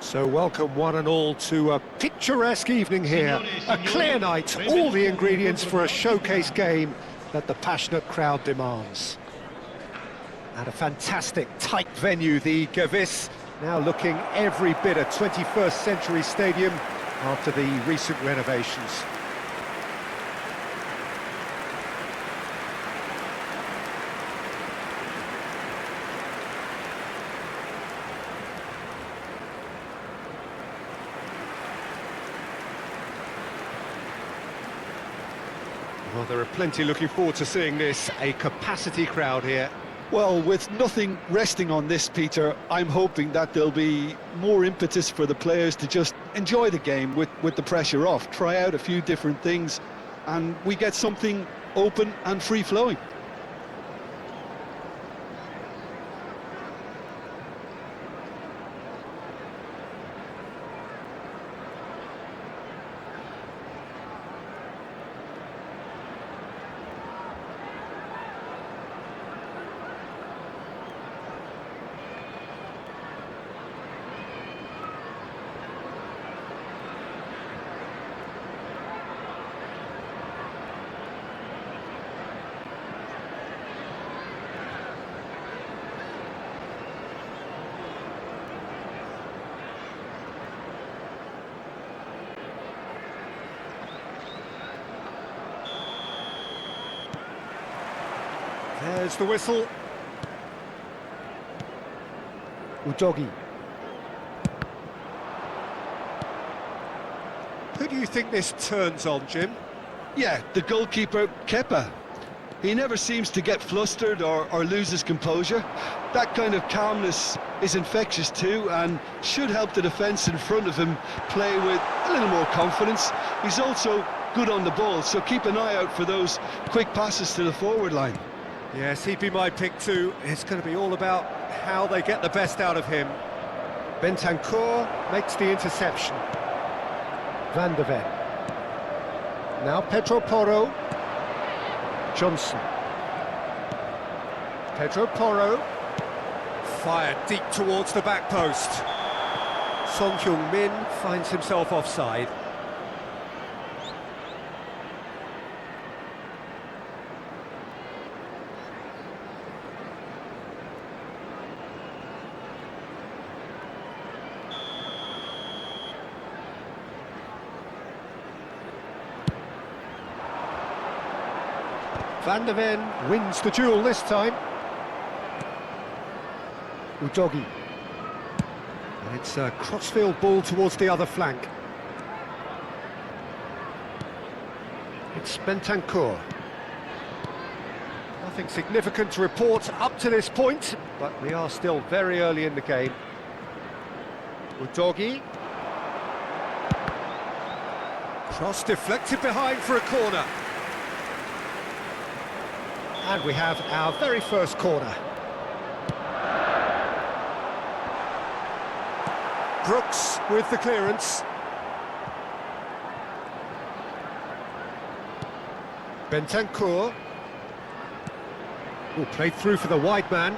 So welcome one and all to a picturesque evening here. A clear night, all the ingredients for a showcase game that the passionate crowd demands. And a fantastic tight venue, the Gewiss, now looking every bit a 21st century stadium after the recent renovations. Well, there are plenty looking forward to seeing this, a capacity crowd here. Well, with nothing resting on this, Peter, I'm hoping that there'll be more impetus for the players to just enjoy the game with the pressure off, try out a few different things, and we get something open and free-flowing. There's the whistle. Udogi. Who do you think this turns on, Jim? Yeah, the goalkeeper, Kepa. He never seems to get flustered or lose his composure. That kind of calmness is infectious too, and should help the defence in front of him play with a little more confidence. He's also good on the ball, so keep an eye out for those quick passes to the forward line. Yes, he'd be my pick too. It's going to be all about how they get the best out of him. Bentancur makes the interception. Van de Ven. Now Pedro Porro. Johnson. Pedro Porro. Fired deep towards the back post. Son Heung-min finds himself offside. Van de Ven wins the duel this time. Udogi. And it's a crossfield ball towards the other flank. It's Bentancur. Nothing significant to report up to this point, but we are still very early in the game. Udogi. Cross deflected behind for a corner. And we have our very first corner. Brooks with the clearance. Bentancur. Oh, played through for the wide man.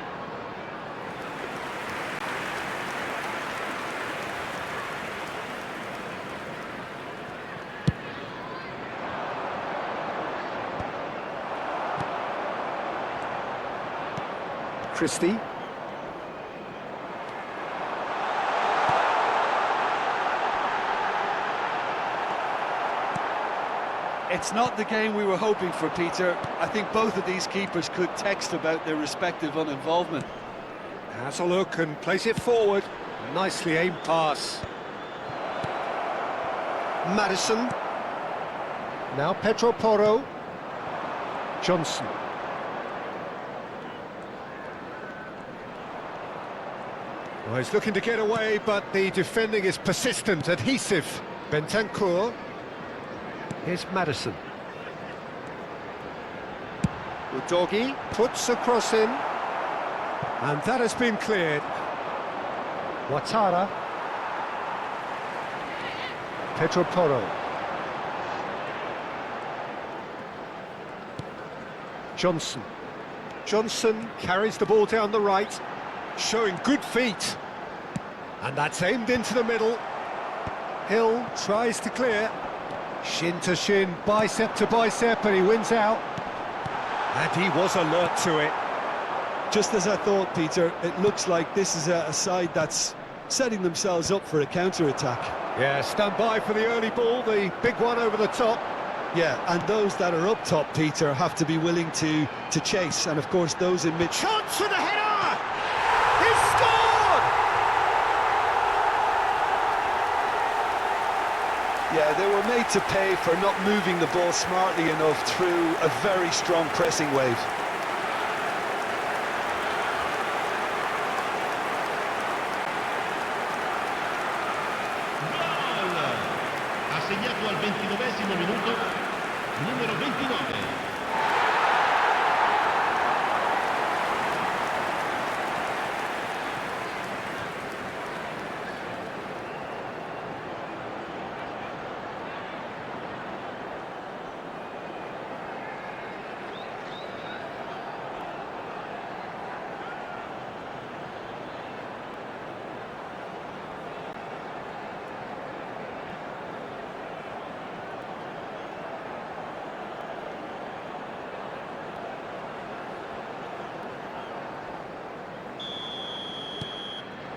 Christie. It's not the game we were hoping for, Peter. I think both of these keepers could text about their respective uninvolvement. Has a look and plays it forward. Nicely aimed pass. Madison. Now Pedro Porro. Johnson. Well, he's looking to get away, but the defending is persistent, adhesive. Bentancur. Here's Madison. Udogi puts a cross in. And that has been cleared. Ouattara. Pedro Porro. Johnson. Johnson carries the ball down the right, showing good feet. And that's aimed into the middle. Hill tries to clear. Shin to shin, bicep to bicep, and he wins out. And he was alert to it. Just as I thought, Peter, it looks like this is a side that's setting themselves up for a counter-attack. Yeah, stand by for the early ball, the big one over the top. Yeah, and those that are up top, Peter, have to be willing to chase, and of course those in mid... Chance for the header! He's scored! Yeah, they were made to pay for not moving the ball smartly enough through a very strong pressing wave. Ha segnato al 29esimo minuto numero 29.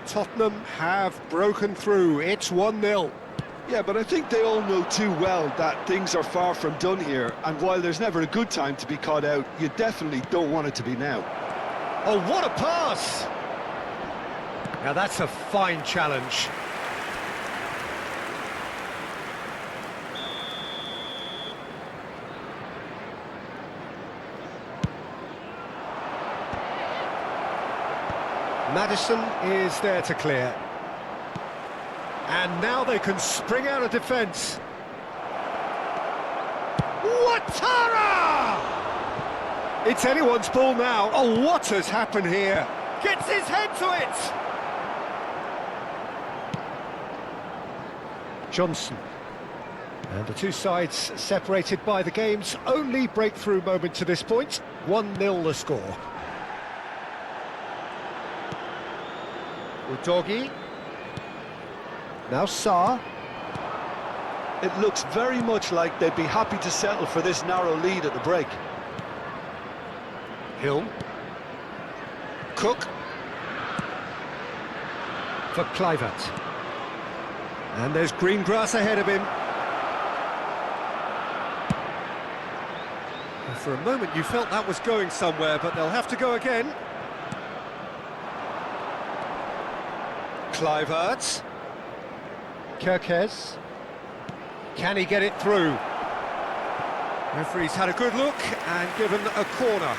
Tottenham have broken through. It's 1-0. Yeah, but I think they all know too well that things are far from done here, and while there's never a good time to be caught out, you definitely don't want it to be now. Oh, what a pass! Now that's a fine challenge. Maddison is there to clear. And now they can spring out of defence. Ouattara! It's anyone's ball now. Oh, what has happened here? Gets his head to it! Johnson. And the two sides separated by the game's only breakthrough moment to this point. 1-0 the score. Udogie. Now Sarr. It looks very much like they'd be happy to settle for this narrow lead at the break. Hill. Cook. For Kluivert. And there's green grass ahead of him. And for a moment you felt that was going somewhere, but they'll have to go again. Kluivert. Kerkez. Can he get it through? Referee's had a good look and given a corner.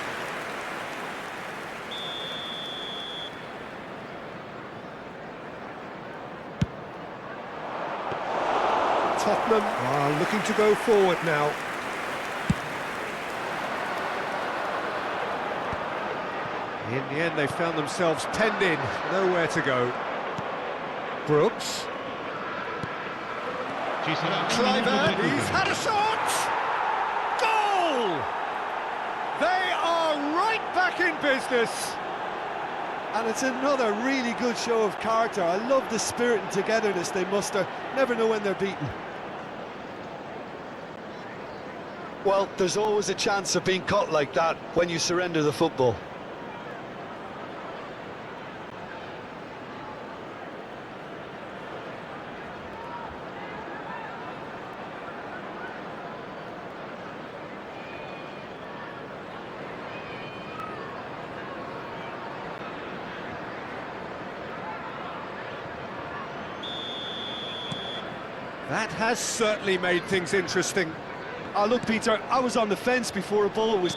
Tottenham are looking to go forward now. In the end, they found themselves penned in, nowhere to go. Brooks. Kluivert, he's had a shot! Goal! They are right back in business. And it's another really good show of character. I love the spirit and togetherness they muster. Never know when they're beaten. Well, there's always a chance of being caught like that when you surrender the football. That has certainly made things interesting. Oh, look, Peter, I was on the fence before a ball was...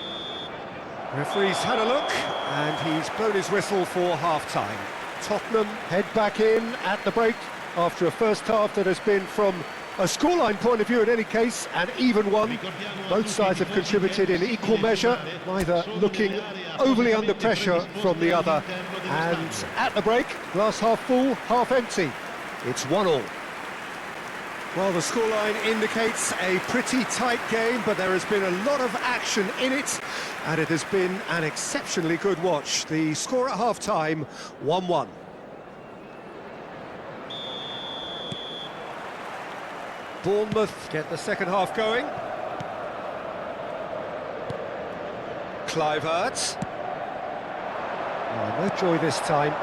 Referee's had a look, and he's blown his whistle for half-time. Tottenham head back in at the break after a first half that has been, from a scoreline point of view in any case, an even one. Both sides have contributed in equal measure, neither looking overly under pressure from the other. And at the break, glass half full, half empty. It's 1-1. Well, the scoreline indicates a pretty tight game, but there has been a lot of action in it, and it has been an exceptionally good watch. The score at half-time, 1-1. Bournemouth get the second half going. Kluivert. Oh, no joy this time.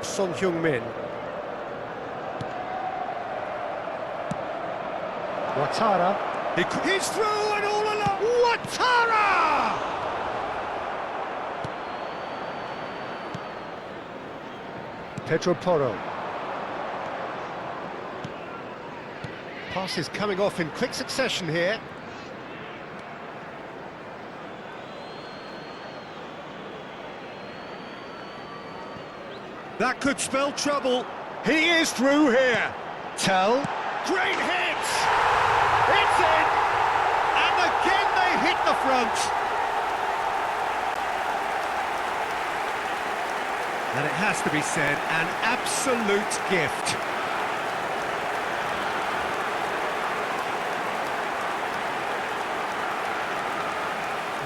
Son Heung-min. Ouattara. He's through and all along. Ouattara! Pedro Porro. Passes coming off in quick succession here. That could spell trouble. He is through here. Tell. Great hit! It's in! And again they hit the front. And it has to be said, an absolute gift.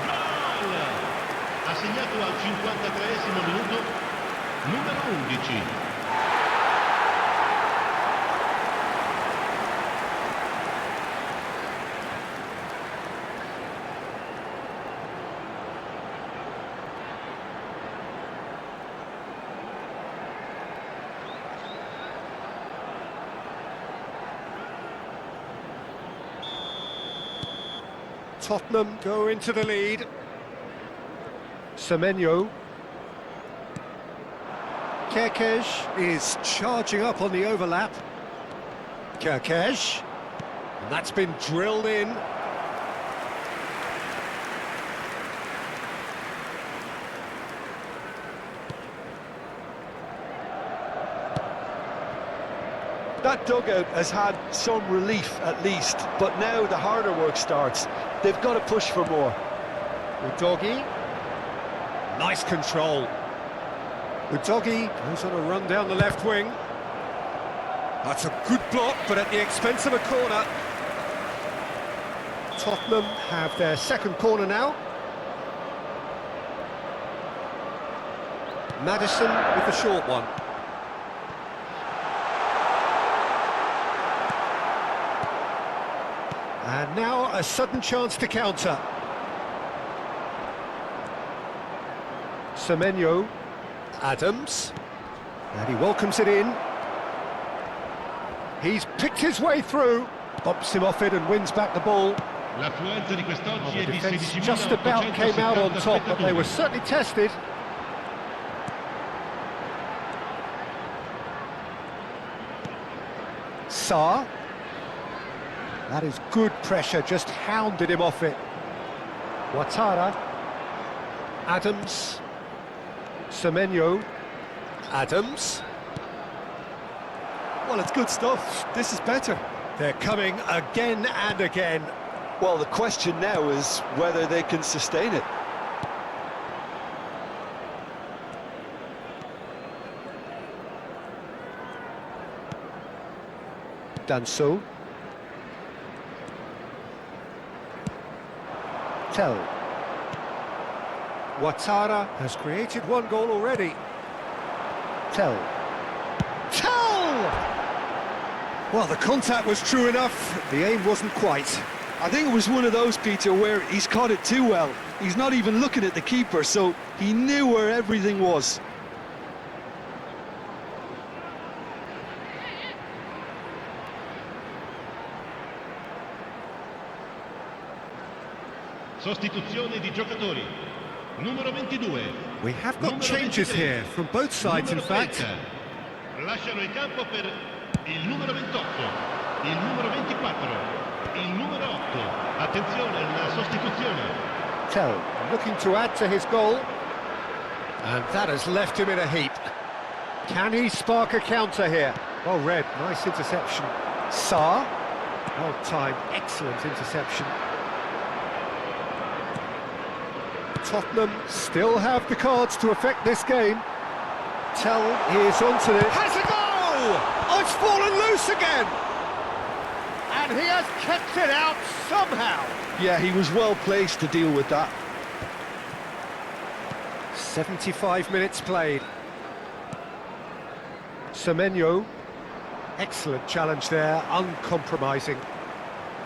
Gol! Ha segnato al 53esimo minuto, numero 11. Tottenham go into the lead. Semenyo. Kerkez is charging up on the overlap. Kerkez. And that's been drilled in. That dugout has had some relief at least, but now the harder work starts. They've got to push for more. Udogie. Nice control. Udogie goes on a run down the left wing. That's a good block, but at the expense of a corner. Tottenham have their second corner now. Maddison with the short one. And now a sudden chance to counter. Semenyo. Adams. And he welcomes it in. He's picked his way through. Bumps him off it and wins back the ball. L'affluenza di quest'oggi è The di defence 16.877 just about came out on top, but they were certainly tested. Sarr. That is good pressure, just hounded him off it. Ouattara. Adams. Semenyo. Adams. Well, it's good stuff. This is better. They're coming again and again. Well, the question now is whether they can sustain it. Danso. Tell. Ouattara has created one goal already. Tell. Well, the contact was true enough, the aim wasn't quite. I think it was one of those, Peter, where he's caught it too well. He's not even looking at the keeper, so he knew where everything was. Sostituzione di giocatori. Numero 22. We have got changes here from both sides, in fact. Lasciano il campo per il numero 28, il numero 24, il numero 8. Attenzione alla sostituzione. Tell, looking to add to his goal. And that has left him in a heap. Can he spark a counter here? Well read, nice interception. Sarr. Well timed, excellent interception. Tottenham still have the cards to affect this game. Tell is onto it. Has a goal! Oh, it's fallen loose again! And he has kept it out somehow. Yeah, he was well placed to deal with that. 75 minutes played. Semenyo. Excellent challenge there, uncompromising.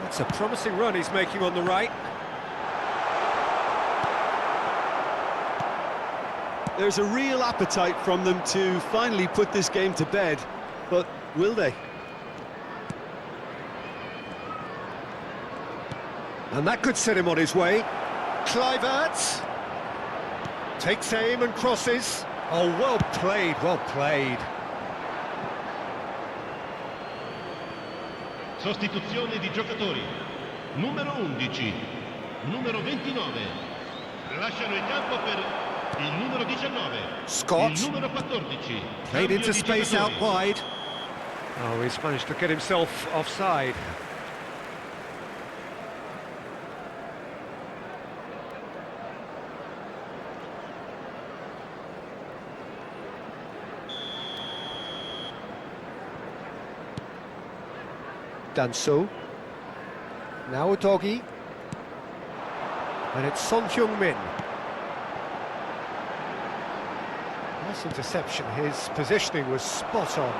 That's a promising run he's making on the right. There's a real appetite from them to finally put this game to bed, but will they? And that could set him on his way. Kluivert takes aim and crosses. Oh, well played, well played. Sostituzione di giocatori. Numero 11, numero 29. Lasciano il campo per il numero 19. Scott. Il numero 14. Played into Cambio di space out giocatori. wide. Oh, he's managed to get himself offside. Danso. Now a doggy. And it's Son Heung-min. Nice interception. His positioning was spot on.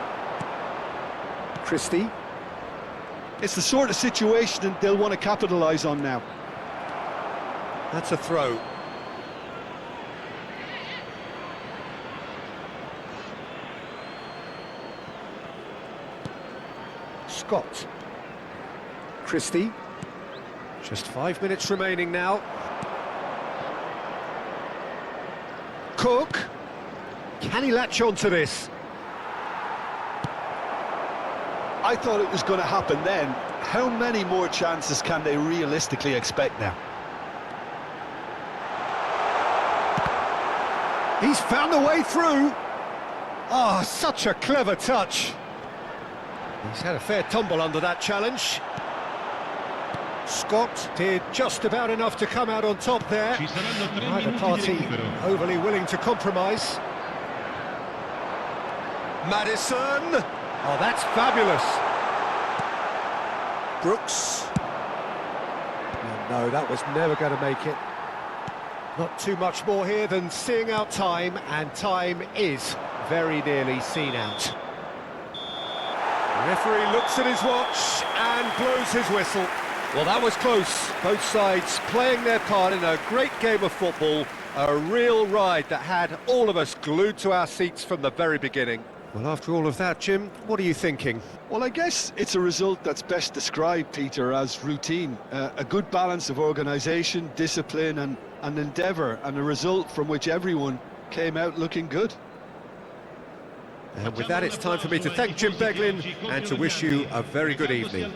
Christie. It's the sort of situation that they'll want to capitalise on now. That's a throw. Scott. Christie. Just 5 minutes remaining now. Cook. Can he latch on to this? I thought it was going to happen then. How many more chances can they realistically expect now? He's found a way through. Oh, such a clever touch. He's had a fair tumble under that challenge. Scott did just about enough to come out on top there. Ci saranno 3 Neither minuti di party recupero. overly willing to compromise. Maddison. Oh, that's fabulous. Brooks. No, that was never going to make it. Not too much more here than seeing out time, and time is very nearly seen out. The referee looks at his watch and blows his whistle. Well, that was close. Both sides playing their part in a great game of football. A real ride that had all of us glued to our seats from the very beginning. Well, after all of that, Jim, what are you thinking? Well, I guess it's a result that's best described, Peter, as routine. A good balance of organisation, discipline and endeavour, and a result from which everyone came out looking good. And with that, it's time for me to thank Jim Beglin and to wish you a very good evening.